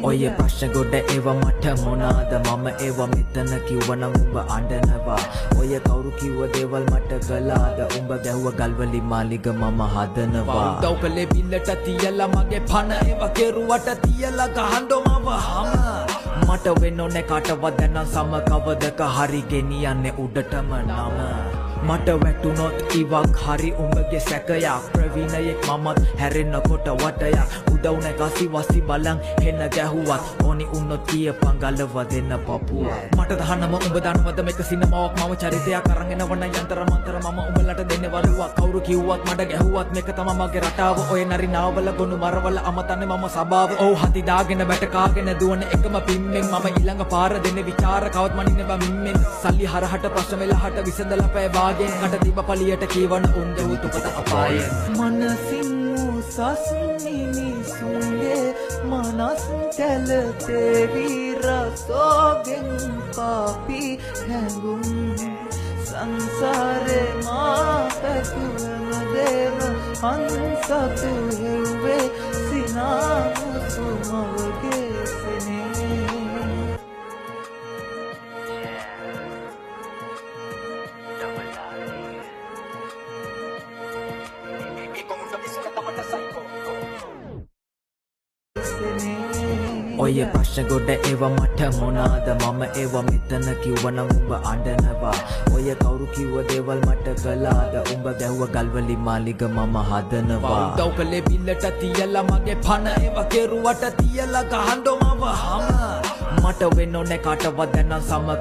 ඔය ප්‍රශ්න ගොඩ ඒවා මට මොනාද මම ඒවා මෙතන කිව්වනම් උඹ අඬනවා ඔය කවුරු කිව්ව දේවල් මට කළාද උඹ ගැහුව ගල්වලි මාලිග මම හදනවා උදව් කළේ බිල්ලට තියලා මගේ පණ ඒවා කෙරුවට තියලා ගහන්නෝ මම හම මට වෙන්න ඕනේ කාටවත් දැන් සම කවදක හරි ගෙනියන්නේ උඩටම නම මට වැටුනොත් ඉවක් හරි උඹගේ සැකයක් ප්‍රවීණයෙක් මමත් හැරෙන්නකොට වටයක් උදව් නැගසි වසි බලන් හෙන ගැහුවත් ඕනි උන්නොත් කියපන් ගලව දෙන්න පපුව මට දහනම උඹ දන්නවද මේක සිනමාවක් මම චරිතයක් අරන් එනවන යන්තර මන්තර මම උඹලට දෙන්නේ වරුවක් කවුරු කිව්වත් මට ගැහුවත් මේක තමයි මගේ රටාව ඔය නරිනාවල ගොනු මරවල අමතන්නේ මම සබාව ඔව් හති දාගෙන බැට කාගෙන දුවන එකම පිම්මෙන් මම ඊළඟ පාර දෙන්නේ විචාර කවත් මනින්නේ බා මිම්මෙන් සල්ලි හරහට ප්‍රශ්න වෙලහට විසඳලා පෑ කට තිබ පලියට කීවන උන්ද උතුපත අපාය මනසින් උසස් මිනිසුන්ගේ මනස් තැලතේවී රසෝගෙන් පාපි හැඟුම් සංසාරේ මා පැතුවනදේම අන්සතු හෙව්වේ සිනාමුසු මවගේ සනේ ඔය ප්‍රශ්න ගොඩ ඒවා මට මොනාද මම ඒවා මෙතන කිව්වනම් උඹ අඬනවා ඔය කවුරු කිව්ව දේවල් මට කළාද උඹ ගැහුව ගල්වලි මාලිග මම හදනවා උදව් කළේ බිල්ලට තියලා මගේ පණ ඒවා කෙරුවට තියලා ගහන්නෝ මම හම මට වෙන්න ඕනේ කාටවත් දැන් සම